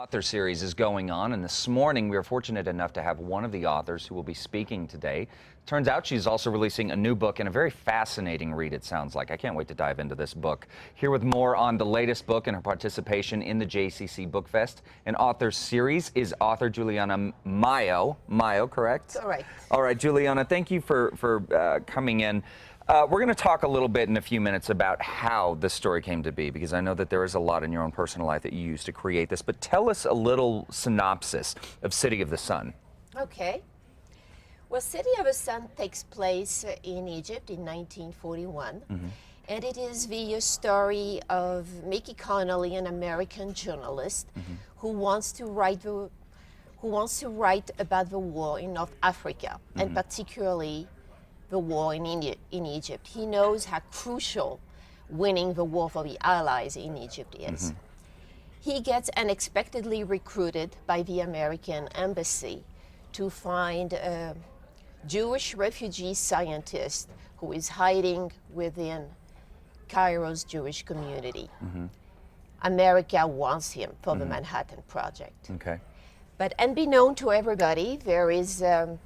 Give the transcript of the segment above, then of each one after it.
Author series is going on, and this morning we were fortunate enough to have one of the authors who will be speaking today. Turns out she's also releasing a new book, and a very fascinating read, it sounds like. I can't wait to dive into this book. Here with more on the latest book and her participation in the JCC Book Fest and author series is author Juliana Maio. Maio, correct? Correct. All right, Juliana, thank you for coming in. We're going to talk a little bit in a few minutes about how this story came to be, because I know that there is a lot in your own personal life that you used to create this. But tell us a little synopsis of City of the Sun. Okay. Well, City of the Sun takes place in Egypt in 1941. And it is the story of Mickey Connolly, an American journalist who wants to write about the war in North Africa, and particularly the war in Egypt. He knows how crucial winning the war for the Allies in Egypt is. He gets unexpectedly recruited by the American embassy to find a Jewish refugee scientist who is hiding within Cairo's Jewish community. America wants him for the Manhattan Project. Okay. But unbeknown to everybody, there is a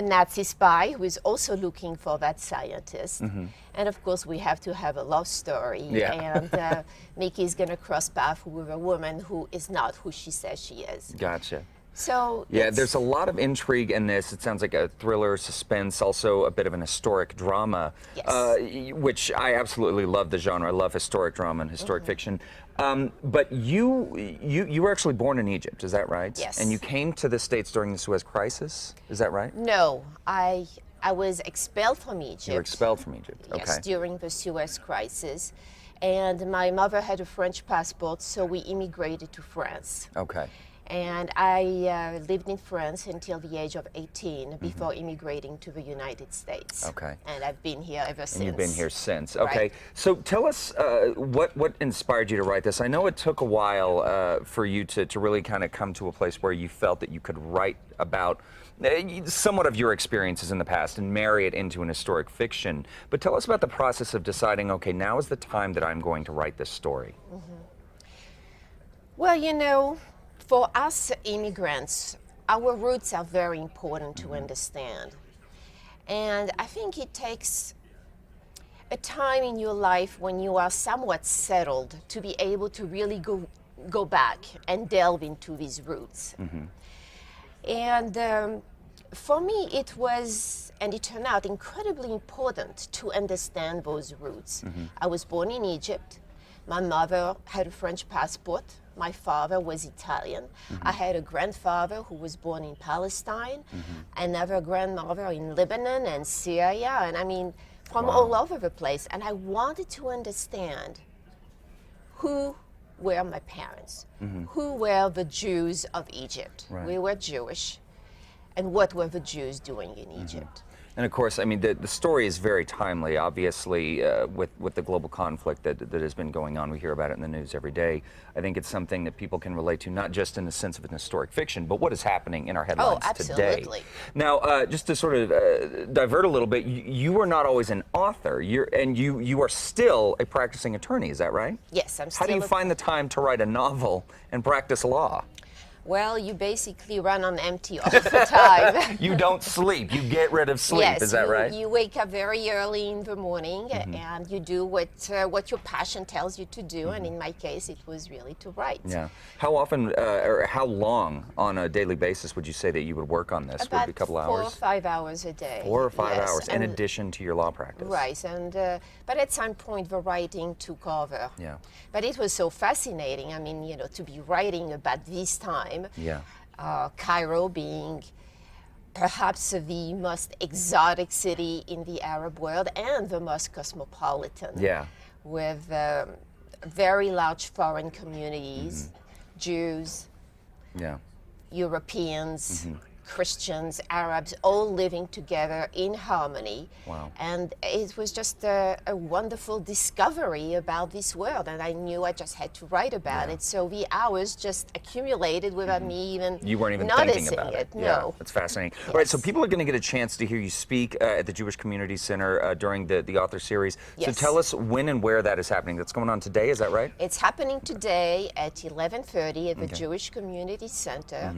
Nazi spy who is also looking for that scientist. And of course, we have to have a love story. And Mickey's going to cross paths with a woman who is not who she says she is. Gotcha. So yeah, there's a lot of intrigue in this. It sounds like a thriller, suspense, also a bit of an historic drama, which I absolutely love the genre. I love historic drama and historic fiction. But you were actually born in Egypt, is that right? Yes. And you came to the States during the Suez Crisis, is that right? No, I was expelled from Egypt. You were expelled from Egypt, okay. Yes, during the Suez Crisis. And my mother had a French passport, so we immigrated to France. Okay. And I lived in France until the age of 18 before immigrating to the United States. Okay. And I've been here ever since. And you've been here since. Okay. Right. So tell us what inspired you to write this. I know it took a while for you to really kind of come to a place where you felt that you could write about somewhat of your experiences in the past and marry it into an historic fiction. But tell us about the process of deciding, okay, now is the time that I'm going to write this story. Well, you know, for us immigrants, our roots are very important to understand. And I think it takes a time in your life when you are somewhat settled to be able to really go back and delve into these roots. And for me, it was, and it turned out incredibly important to understand those roots. I was born in Egypt. My mother had a French passport. My father was Italian. I had a grandfather who was born in Palestine, another grandmother in Lebanon and Syria, and I mean, from all over the place. And I wanted to understand who were my parents, who were the Jews of Egypt. We were Jewish, and what were the Jews doing in Egypt? And of course, I mean, the story is very timely, obviously, with the global conflict that has been going on. We hear about it in the news every day. I think it's something that people can relate to, not just in the sense of an historic fiction, but what is happening in our headlines today. Absolutely. Now, just to sort of divert a little bit, you were not always an author, you are still a practicing attorney, is that right? Yes, I'm still. How do you find the time to write a novel and practice law? Well, you basically run on empty all the time. You don't sleep. You get rid of sleep. Yes, is that right? You wake up very early in the morning and you do what your passion tells you to do. And in my case, it was really to write. Yeah. How often or how long on a daily basis would you say that you would work on this? About would it be a couple 4 hours? or 5 hours a day. 4 or 5 hours in and addition to your law practice. Right, and but at some point the writing took over. Yeah. But it was so fascinating. I mean, you know, to be writing about this time. Yeah. Cairo being perhaps the most exotic city in the Arab world and the most cosmopolitan. Yeah. With very large foreign communities, Jews, Yeah. Europeans, Christians, Arabs, all living together in harmony. Wow. And it was just a wonderful discovery about this world, and I knew I just had to write about it. So the hours just accumulated without me even You weren't even noticing thinking about it. No. Yeah, that's fascinating. All right, so people are going to get a chance to hear you speak at the Jewish Community Center during the author series. So Yes. tell us when and where that is happening. That's going on today, is that right? It's happening today at 11:30 at the Jewish Community Center.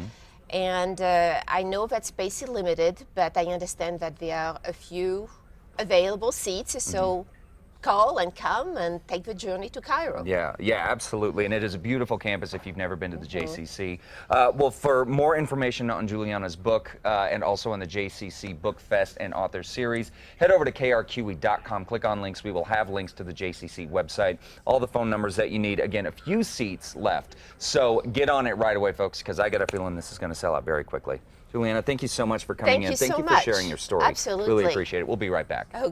And I know that space is limited, but I understand that there are a few available seats. So call and come and take the journey to Cairo. Yeah, absolutely. And it is a beautiful campus if you've never been to the JCC. Well, for more information on Juliana's book and also on the JCC Book Fest and Author Series, head over to krqe.com. Click on links. We will have links to the JCC website, all the phone numbers that you need. Again, a few seats left. So get on it right away, folks, because I got a feeling this is going to sell out very quickly. Juliana, thank you so much for coming in. Thank you so for much. sharing your story. Absolutely. Really appreciate it. We'll be right back. Okay.